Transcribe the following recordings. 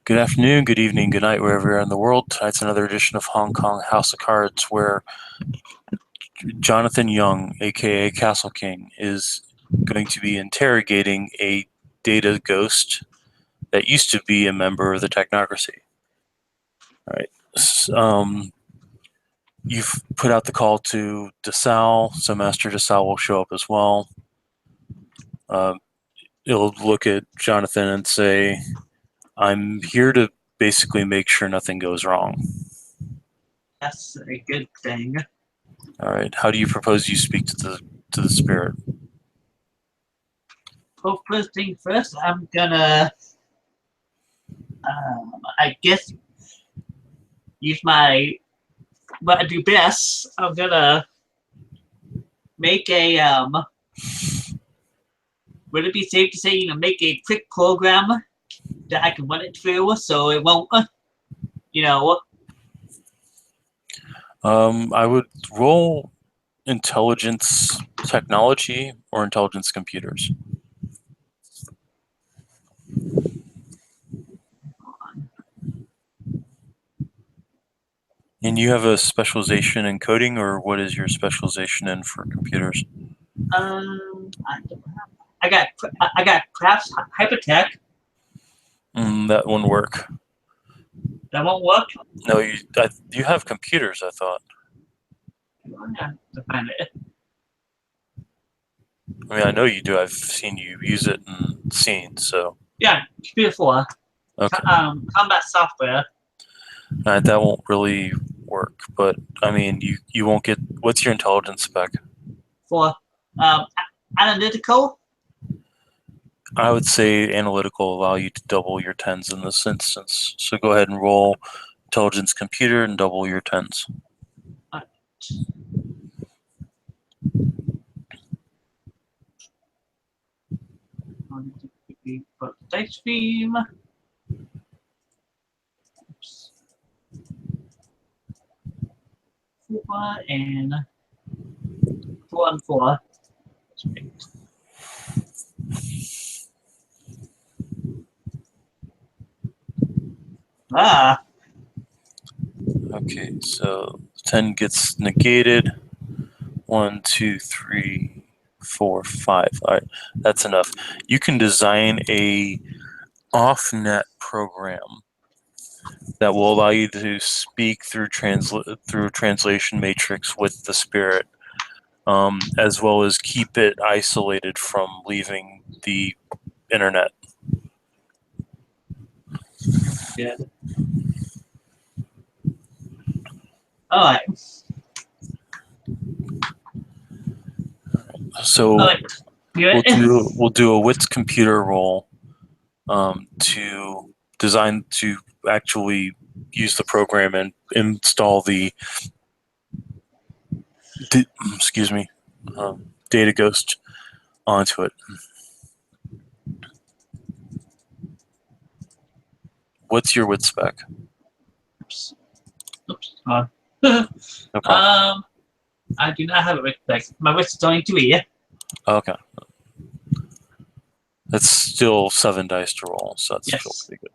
Good afternoon, good evening, good night, wherever you're in the world. Tonight's another edition of Hong Kong House of Cards, where Jonathan Young, aka Castle King, is going to be interrogating a data ghost that used to be a member of the Technocracy. All right. You've put out the call to DeSalle, so Master DeSalle will show up as well. It'll look at Jonathan and say, I'm here to basically make sure nothing goes wrong. That's a good thing. All right. How do you propose you speak to the spirit? Well, first thing first, I'm gonna, I guess, use what I do best. I'm gonna make a, would it be safe to say, make a quick program that I can run it through so it won't, I would roll intelligence technology or intelligence computers. And you have a specialization in coding, or what is your specialization in for computers? I got crafts hypertech. That wouldn't work. That won't work. No, you have computers, I thought. To find it. I mean, I know you do. I've seen you use it in scenes, so. Yeah, computer 4. Okay. Combat software. That won't really work, but I mean, you won't get. What's your intelligence spec? For analytical. I would say analytical will allow you to double your tens in this instance. So go ahead and roll intelligence computer and double your tens. Dice stream. Oops. 4 and 4 and 4. Ah. Okay, so 10 gets negated. 1, 2, 3, 4, 5. All right, that's enough. You can design a off-net program that will allow you to speak through translation matrix with the spirit, as well as keep it isolated from leaving the internet. Yeah. All right. So we'll do a wits computer roll to design to actually use the program and install the data ghost onto it. What's your wit spec? Oops. Okay. I do not have a wit spec. My wit's is only 3. Okay. That's still 7 dice to roll, so that's still pretty good.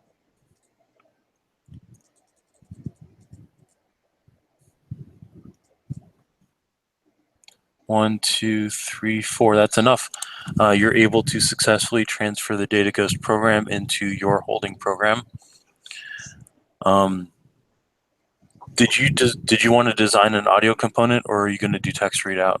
One, two, three, 4. That's enough. You're able to successfully transfer the Data Ghost program into your holding program. Did you want to design an audio component, or are you going to do text readout?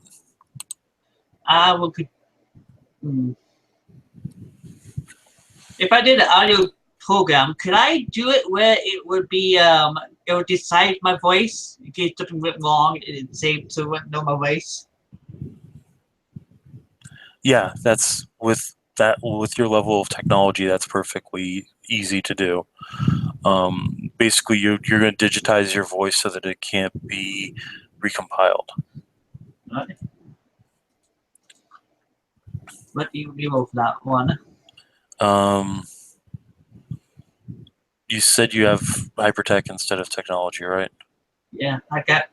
If I did an audio program, could I do it where it would be it would decide my voice in case something went wrong and it saved so it wouldn't know my voice? Yeah, that's with your level of technology, that's perfectly easy to do. Basically, you're going to digitize your voice so that it can't be recompiled. Right. What do you roll for that one? You said you have hypertech instead of technology, right? Yeah, I got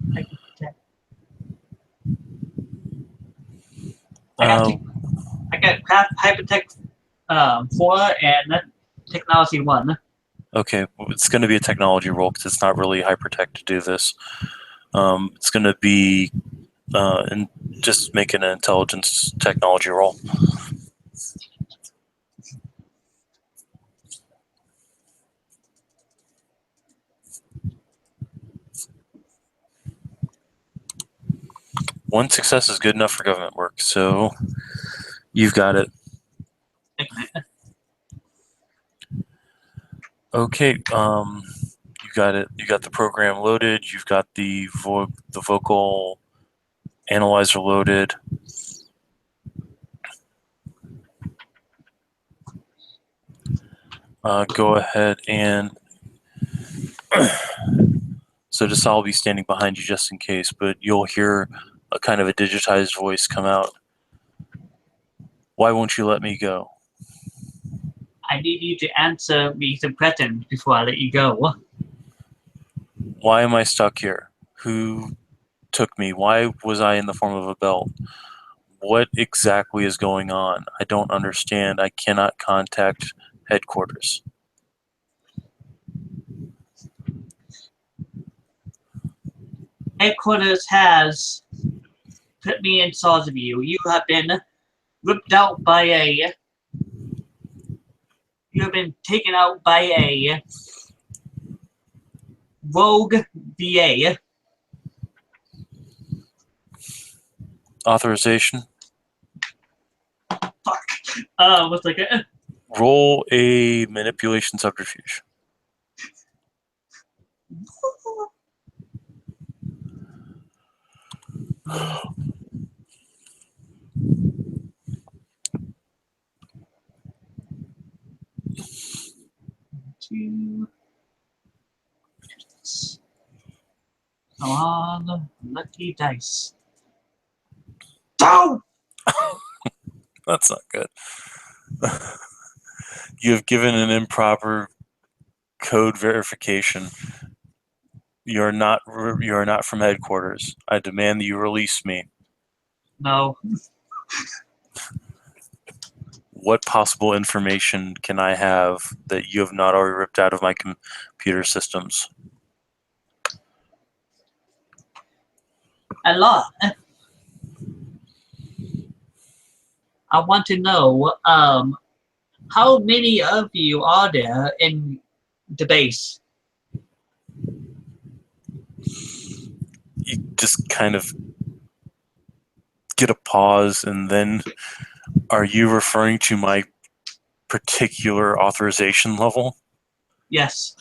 hypertech. I got hypertech 4 and technology 1. Okay, well, it's going to be a technology role because it's not really hypertech to do this. It's going to be and just make it an intelligence technology role. One success is good enough for government work, so you've got it. Okay, you got it. You got the program loaded. You've got the vocal analyzer loaded. Go ahead and so just I'll be standing behind you just in case, but you'll hear a kind of a digitized voice come out. Why won't you let me go? I need you to answer me some questions before I let you go. Why am I stuck here? Who took me? Why was I in the form of a belt? What exactly is going on? I don't understand. I cannot contact headquarters. Headquarters has put me in charge of you. You have been ripped out by a. You have been taken out by a rogue VA. Authorization. Fuck. What's like a. Roll a manipulation subterfuge. Two. Come on, lucky dice. Down! That's not good. You have given an improper code verification. You are not from headquarters. I demand that you release me. No. What possible information can I have that you have not already ripped out of my computer systems? A lot. I want to know, how many of you are there in the base? You just kind of get a pause, and then are you referring to my particular authorization level? Yes.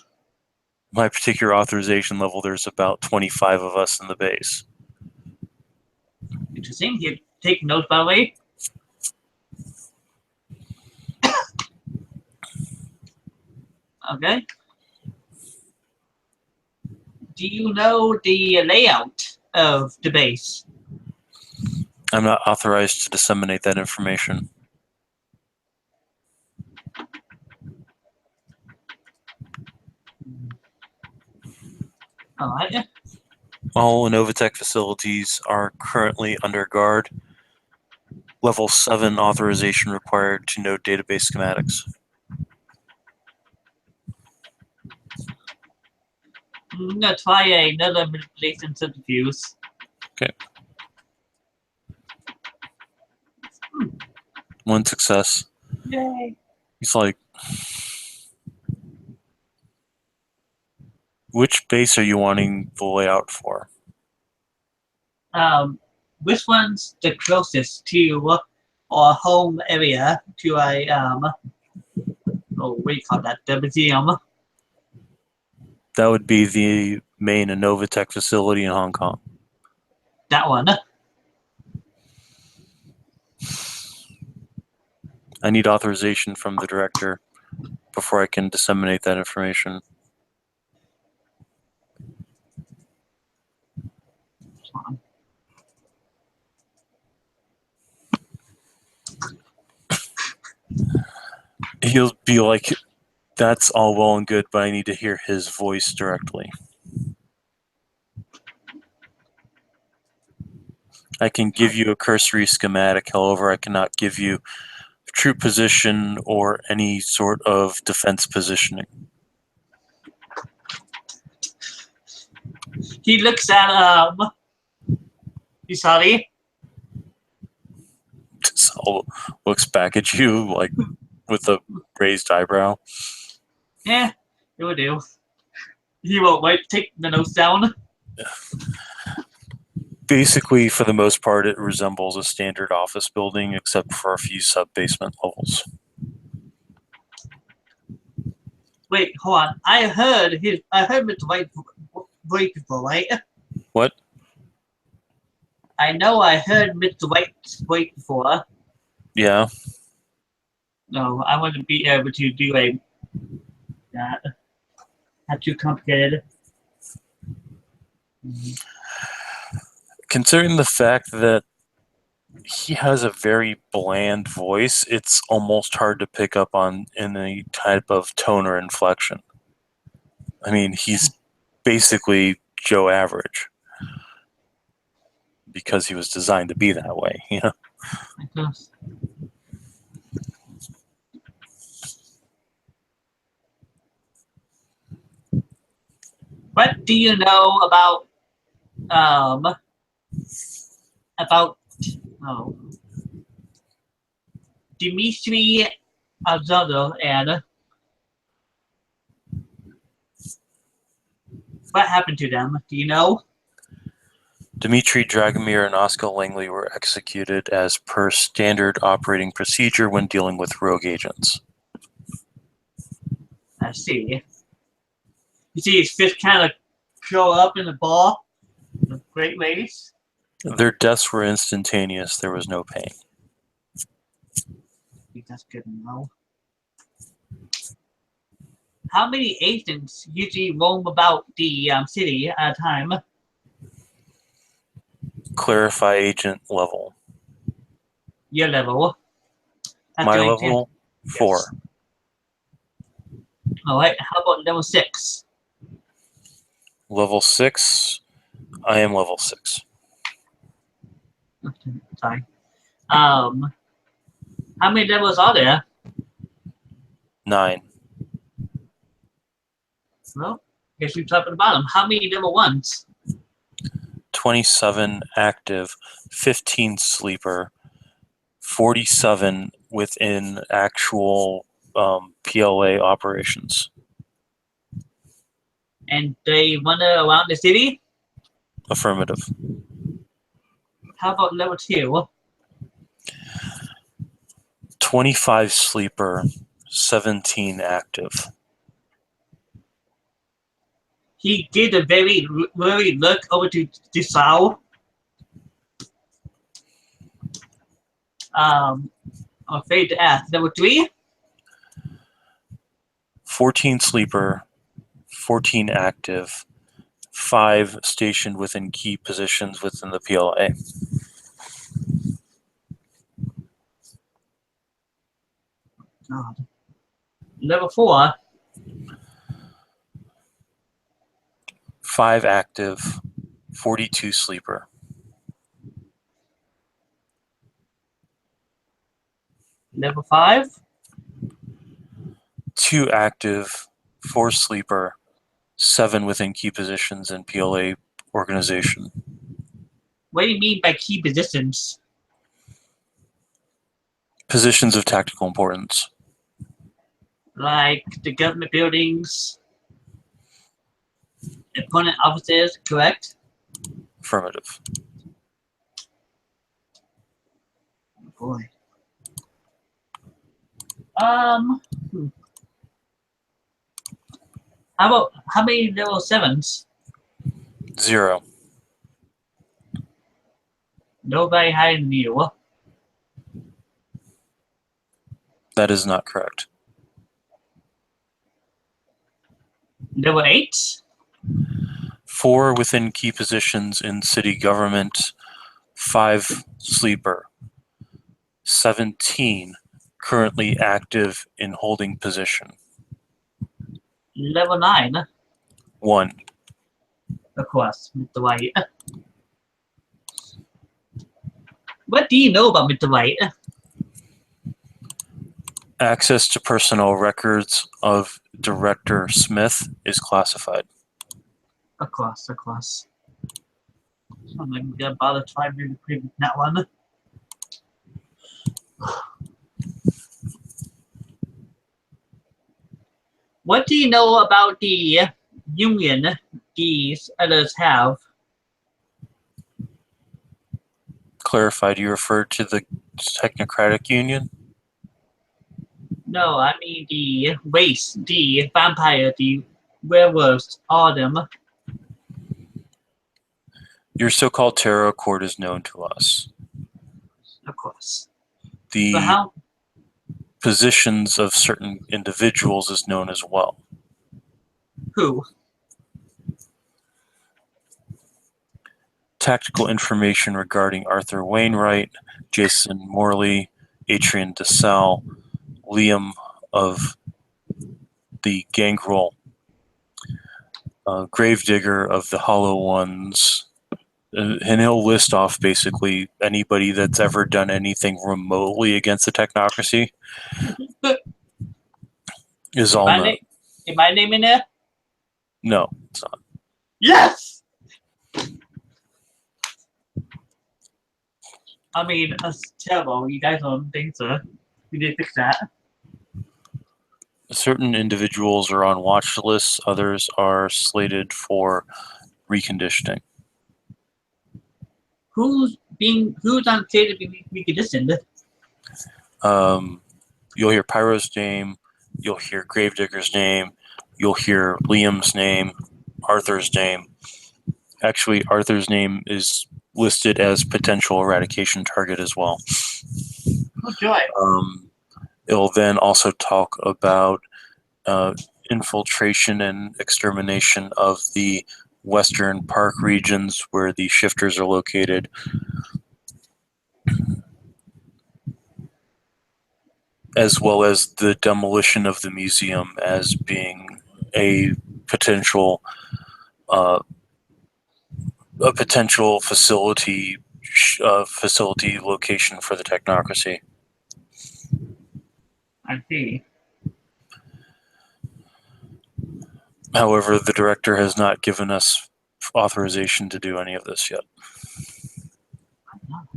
My particular authorization level, there's about 25 of us in the base. Interesting. You take notes, by the way. Okay. Do you know the layout of the base? I'm not authorized to disseminate that information. All right. All Innovatech facilities are currently under guard. Level 7 authorization required to know database schematics. I'm gonna try another manipulation subterfuge. Okay. One success. Yay. He's like, which base are you wanting the layout for? Which one's the closest to our home area to a what do you call that? The museum. That would be the main Innovatech facility in Hong Kong. That one. I need authorization from the director before I can disseminate that information. He'll be like, that's all well and good, but I need to hear his voice directly. I can give you a cursory schematic, however, I cannot give you true position or any sort of defense positioning. He looks at Isari. Saul looks back at you like with a raised eyebrow. Yeah, it will do. He won't take the nose down. Basically, for the most part, it resembles a standard office building, except for a few sub-basement levels. Wait, hold on. I heard Mr. White voice before, right? What? I know I heard Mr. White's voice before. Yeah. No, I want to be able to do that. Not too complicated. Considering the fact that he has a very bland voice, it's almost hard to pick up on any type of tone or inflection. I mean, he's basically Joe Average because he was designed to be that way, you know? I guess. What do you know about Dimitri Azado and what happened to them? Do you know? Dmitry Dragomir and Oscar Langley were executed as per standard operating procedure when dealing with rogue agents. I see. You see his fist kind of curl up in the ball. Great ways. Their deaths were instantaneous. There was no pain. I think that's good to know. How many agents usually roam about the city at a time? Clarify agent level. Your level. That's My the only level, 4. Yes. All right. How about level 6? Level 6, I am level 6. Sorry. How many levels are there? 9. Well, guess we top at the bottom. How many level 1s? 27 active, 15 sleeper, 47 within actual PLA operations. And they wander around the city? Affirmative. How about level 2? 25 sleeper, 17 active. He gave a very worried look over to Desau. I'm afraid to ask. Level 3? 14 sleeper, 14 active, 5 stationed within key positions within the PLA. God. Level 4? 5 active, 42 sleeper. Level 5? 2 active, 4 sleeper, 7 within key positions in PLA organization. What do you mean by key positions? Positions of tactical importance. Like the government buildings, opponent offices, correct? Affirmative. Oh boy. How about how many level 7s? 0. Nobody higher than you. That is not correct. Level 8? 4 within key positions in city government, 5 sleeper, 17 currently active in holding position. Level 9? 1. Of course, Mr. White. What do you know about Mr. White? Access to personnel records of Director Smith is classified. Of course, of course. I'm not even gonna bother trying to read that one. What do you know about the union these others have? Clarify, do you refer to the Technocratic Union? No, I mean the race, the vampire, the werewolves, all of them. Your so-called Terror Accord is known to us. Of course. But The how? positions of certain individuals is known as well. Who? Tactical information regarding Arthur Wainwright, Jason Morley, Adrian DeSalle, Liam of the Gangrel, Gravedigger of the Hollow Ones, and he'll list off basically anybody that's ever done anything remotely against the technocracy is all known. Is my name in there? No, it's not. Yes! I mean, that's terrible. You guys don't think so. You did fix that. Certain individuals are on watch lists, others are slated for reconditioning. Who's on stage to be reconditioned? You'll hear Pyro's name, you'll hear Gravedigger's name, you'll hear Liam's name, Arthur's name. Actually, Arthur's name is listed as potential eradication target as well. Oh, joy. It'll then also talk about infiltration and extermination of the Western Park regions where the shifters are located. As well as the demolition of the museum as being a potential facility location for the technocracy. I see. However, the director has not given us authorization to do any of this yet. I'm not.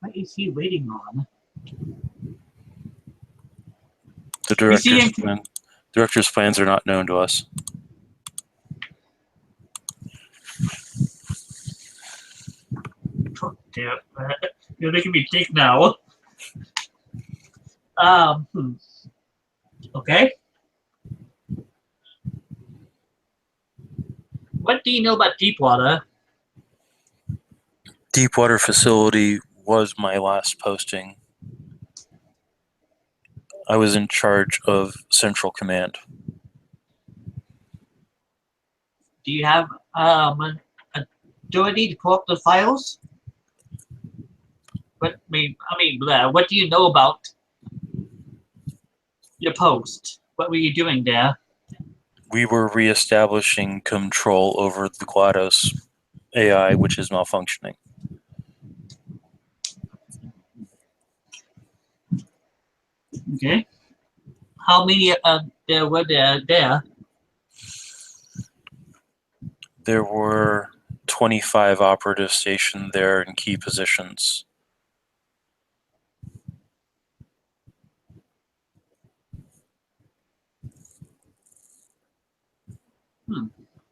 What is he waiting on? The director's plans are not known to us. Oh, damn. You're making me think now. Okay. What do you know about Deepwater? Deepwater facility was my last posting. I was in charge of Central Command. Do you have ability to pull up the files? What what do you know about your post? What were you doing there? We were reestablishing control over the GLaDOS AI, which is malfunctioning. Okay. How many there were there? There were 25 operatives stationed there in key positions.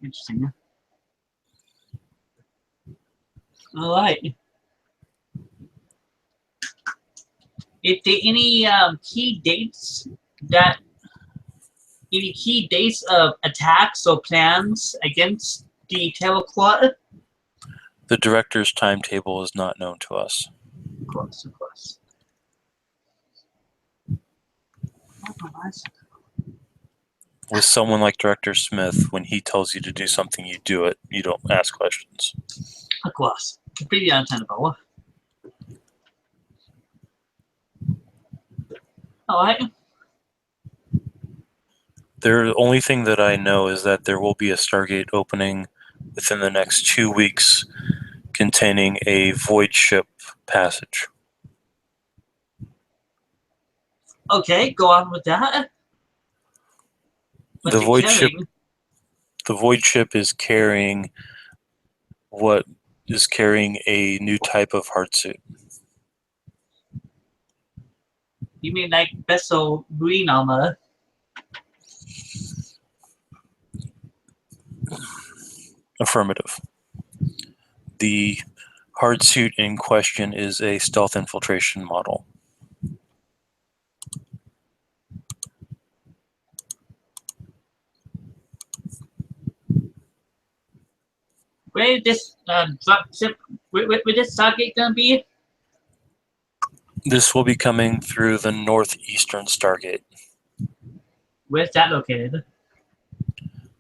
Interesting. All right. Is there any key dates of attacks or plans against the Terror Accord? The director's timetable is not known to us. Of course, of course. With someone like Director Smith, when he tells you to do something, you do it. You don't ask questions. Of course. Completely untenable. Alright. The only thing that I know is that there will be a Stargate opening within the next 2 weeks containing a void ship passage. Okay, go on with that. But The they're void ship. carrying- The void ship is carrying a new type of hard suit. You mean like vessel green armor? Affirmative. The hard suit in question is a stealth infiltration model. Where is this drop ship? Where this Stargate gonna be? This will be coming through the northeastern Stargate. Where's that located?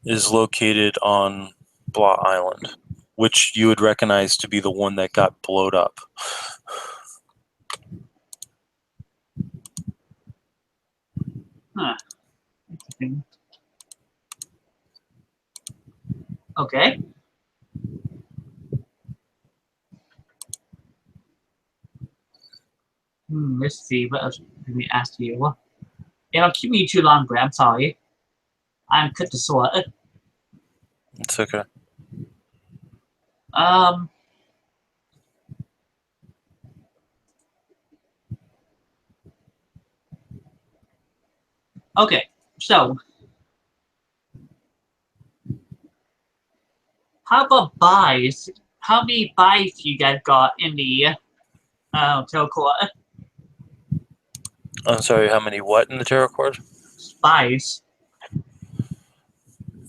It is located on Blot Island, which you would recognize to be the one that got blowed up. Huh. Interesting. Okay. Let's see. What else can we ask you? It don't keep me too long, Graham. Sorry. I'm cut to sort. It's okay. Um. Okay. So, how about buys? How many buys you guys got in the Telcor? I'm sorry, how many what in the Tarot Cord? Spies.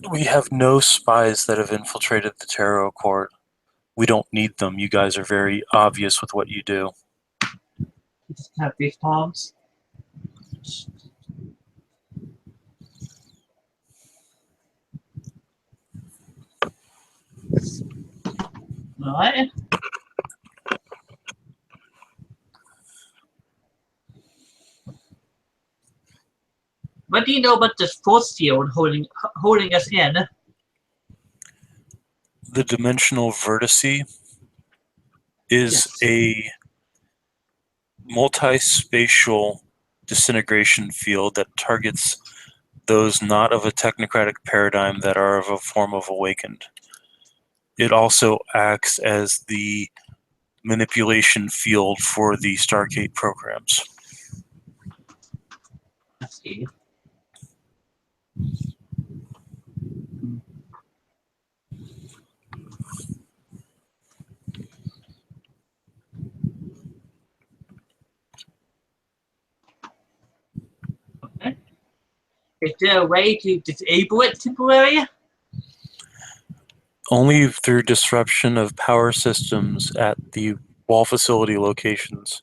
We have no spies that have infiltrated the Tarot Court. We don't need them. You guys are very obvious with what you do. You just have these palms. Alright. What do you know about this force field holding us in? The dimensional vertice is Yes. a multi-spatial disintegration field that targets those not of a technocratic paradigm that are of a form of awakened. It also acts as the manipulation field for the Stargate programs. Let's see. Okay. Is there a way to disable it temporarily? Only through disruption of power systems at the wall facility locations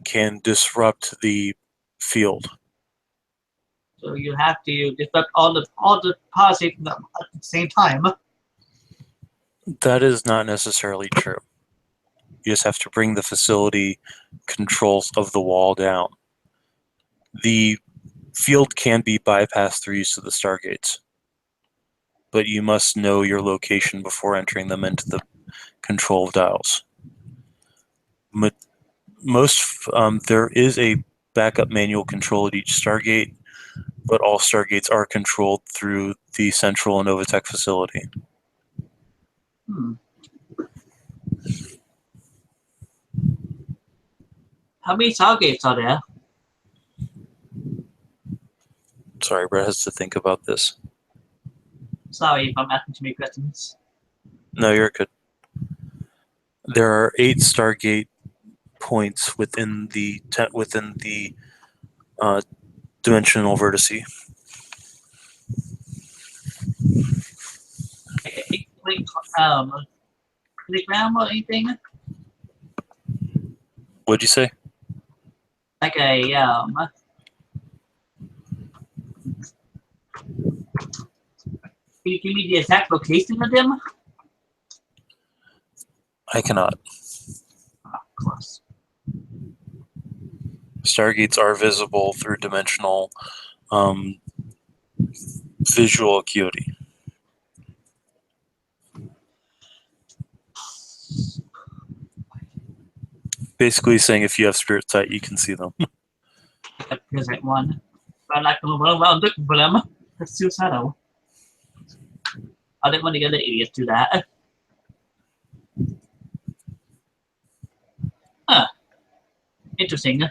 can disrupt the field. So you have to disrupt all the policy at the same time. That is not necessarily true. You just have to bring the facility controls of the wall down. The field can be bypassed through use of the Stargates, but you must know your location before entering them into the control dials. There is a backup manual control at each Stargate, but all Stargates are controlled through the central Novatech facility. How many targets are there? Sorry, Brett has to think about this. Sorry if I'm asking too many questions. No, you're good. There are 8 Stargate points within the dimensional vertice. Telegram or anything? What'd you say? Like a Can you give me the exact location of them? I cannot. Of course. Stargates are visible through dimensional visual acuity. Basically saying if you have spirit sight, you can see them. Like a present one. But like I'm looking for them. That's suicidal. I didn't want to get the idiots do that. Huh. Interesting.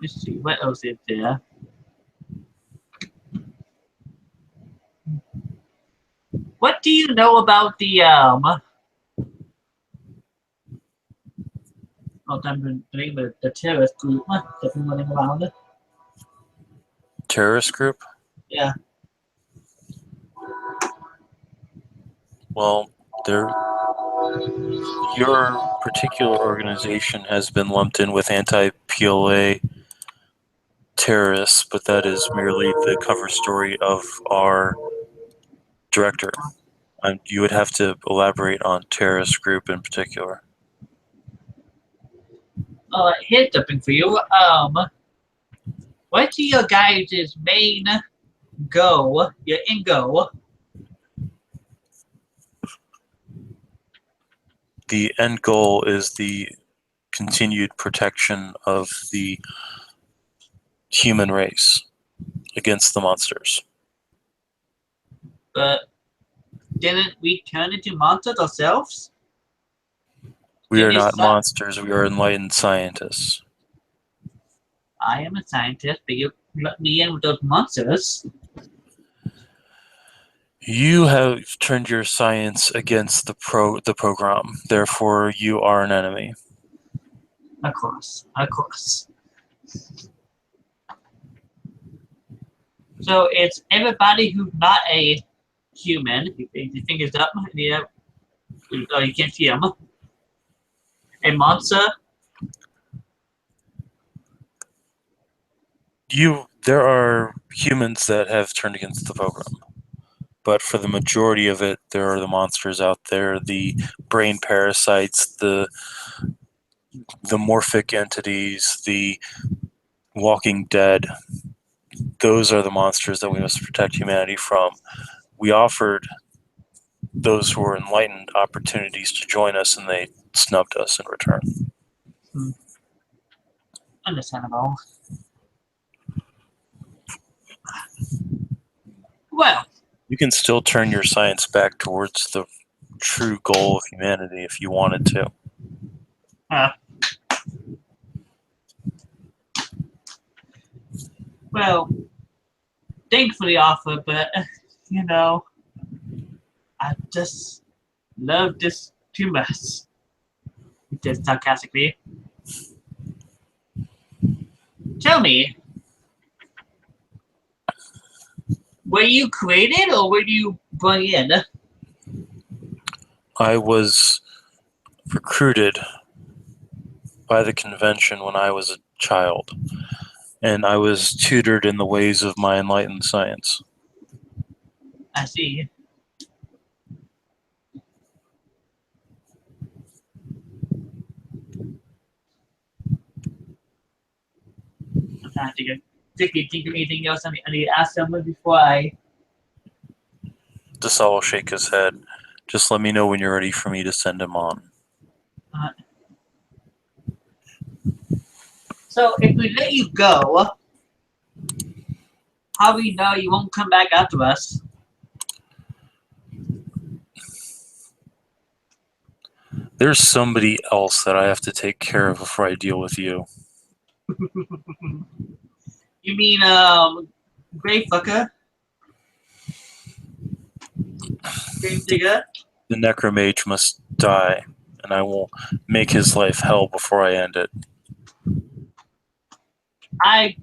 Let's see, what else is there? What do you know about the the terrorist group that's been running around? Terrorist group? Yeah. Well, your particular organization has been lumped in with anti-PLA terrorists, but that is merely the cover story of our director. You would have to elaborate on terrorist group in particular. Here's something for you. What's your guys' main goal? Your end goal? The end goal is the continued protection of the human race against the monsters. But didn't we turn into monsters ourselves? We are It is not not- monsters, we are enlightened scientists. I am a scientist, but you let me in with those monsters. You have turned your science against the program, therefore you are an enemy. Of course, of course. So it's everybody who's not a human. Your fingers up. Yeah. Oh, you can't see them. A monster. There are humans that have turned against the program, but for the majority of it, there are the monsters out there, the brain parasites, the morphic entities, the walking dead. Those are the monsters that we must protect humanity from. We offered those who were enlightened opportunities to join us, and they snubbed us in return. Understandable. Well, You can still turn your science back towards the true goal of humanity if you wanted to. well, thanks for the offer, but you know, I just love this too much. He says sarcastically. Tell me, were you created or were you brought in? I was recruited by the convention when I was a child, and I was tutored in the ways of my enlightened science. I see. I'm trying to think of anything else I need to ask someone before I. Dasal will shake his head. Just let me know when you're ready for me to send him on. So if we let you go, how do we know you won't come back after us? There's somebody else that I have to take care of before I deal with you. You mean, Grave Fucker? Grave Digger? The Necromage must die, and I will make his life hell before I end it. I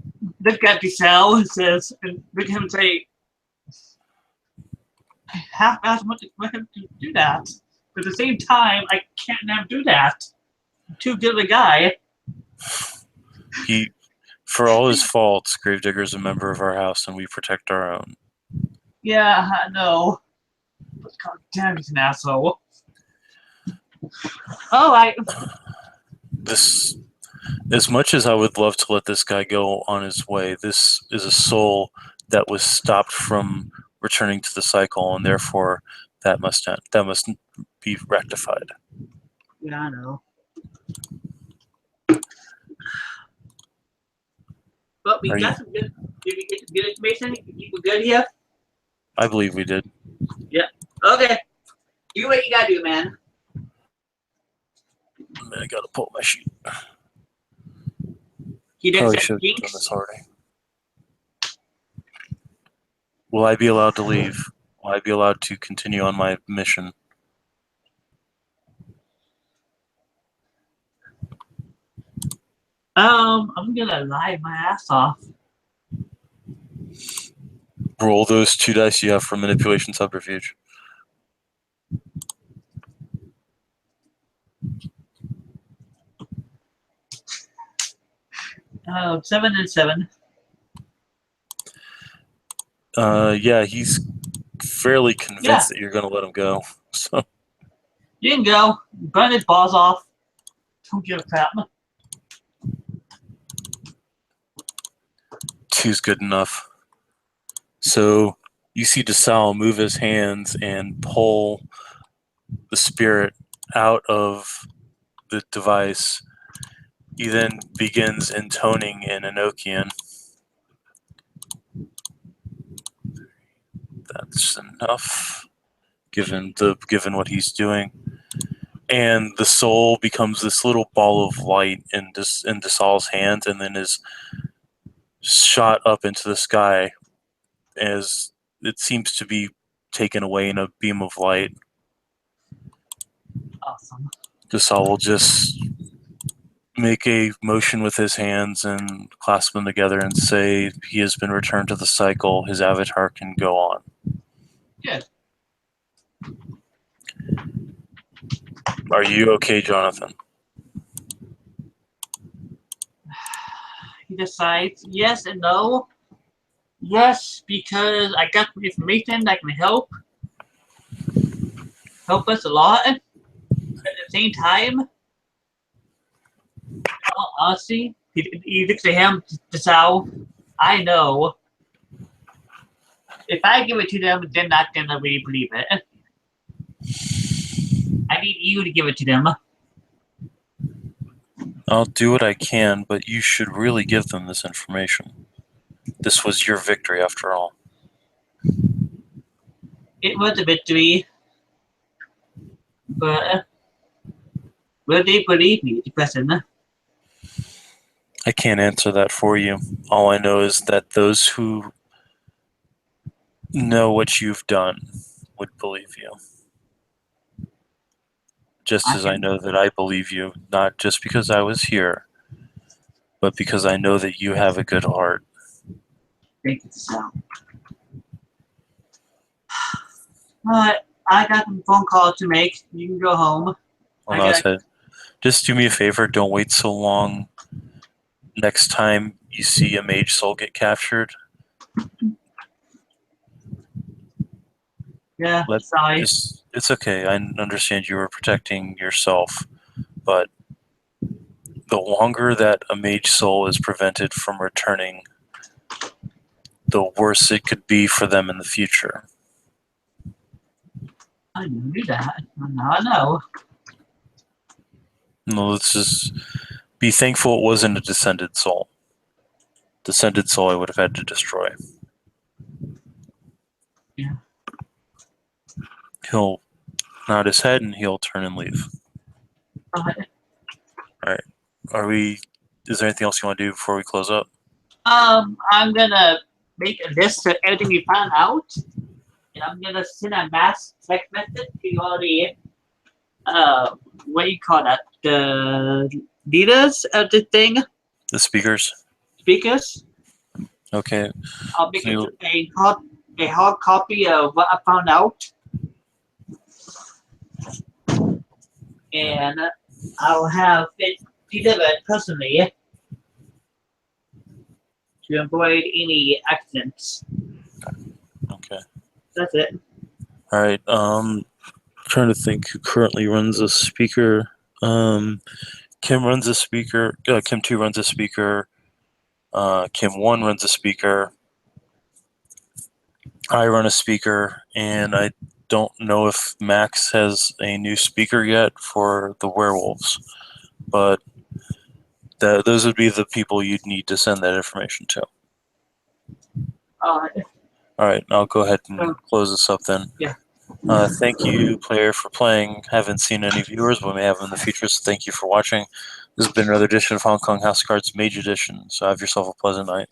look at the cell and says, and look at him and say, I have asked him to do that. But at the same time, I can't now do that. I'm too good of a guy. For all his faults, Gravedigger's a member of our house, and we protect our own. Yeah, I know. But god damn, he's an asshole. Alright. As much as I would love to let this guy go on his way, this is a soul that was stopped from returning to the cycle, and therefore that must end. That must be rectified. Yeah, I know. But we Are got you? some good. Did we get some good information? You were good here. I believe we did. Okay. Do what you gotta do, man. I gotta pull my sheet. He didn't Probably set should have done jinx. this already. Will I be allowed to leave? Will I be allowed to continue on my mission? I'm gonna lie my ass off. Roll those 2 dice you have for manipulation subterfuge. 7 and 7. Yeah, he's fairly convinced Yeah. that you're going to let him go. So You can go. Burn his balls off. Don't give a crap. 2's good enough. So you see DeSalle move his hands and pull the spirit out of the device. He then begins intoning in Enochian. That's enough, given what he's doing. And the soul becomes this little ball of light in DeSalle's hands, and then is shot up into the sky as it seems to be taken away in a beam of light. Awesome. DeSalle will just make a motion with his hands and clasp them together and say he has been returned to the cycle. His avatar can go on. Good. Are you okay, Jonathan? He decides yes and no. Yes, because I got some information that can help us a lot. At the same time, honestly, he looks at him, DeSalle. I know. If I give it to them, they're not gonna really believe it. I need you to give it to them. I'll do what I can, but you should really give them this information. This was your victory, after all. It was a victory, but will they believe me? The question. I can't answer that for you. All I know is that those who know what you've done would believe you. Just as I know that I believe you, not just because I was here, but because I know that you have a good heart. Thank you, DeSalle. But I got some phone calls to make. You can go home. Well, no, I said, just do me a favor, don't wait so long. Next time you see a mage soul get captured, Yeah, sorry. it's okay. I understand you were protecting yourself, but the longer that a mage soul is prevented from returning, the worse it could be for them in the future. I knew that. Now I know. No, let's just be thankful it wasn't a descended soul. Descended soul I would have had to destroy. Yeah. He'll nod his head and he'll turn and leave. Alright. Is there anything else you want to do before we close up? I'm gonna make a list of everything we found out, and I'm gonna send a mass text message to all the what do you call that? The leaders of the thing, The speakers? speakers. Okay. I'll make a hard copy of what I found out, and I'll have it delivered personally to avoid any accidents. Okay. That's it. All right. Trying to think who currently runs a speaker. Kim runs a speaker. Kim 2 runs a speaker. Kim 1 runs a speaker. I run a speaker, and I don't know if Max has a new speaker yet for the werewolves, but those would be the people you'd need to send that information to. Uh, All right, I'll go ahead and close this up then. Yeah. Thank you, player, for playing. Haven't seen any viewers, but we may have in the future, so thank you for watching. This has been another edition of Hong Kong House of Cards Mage Edition, so have yourself a pleasant night.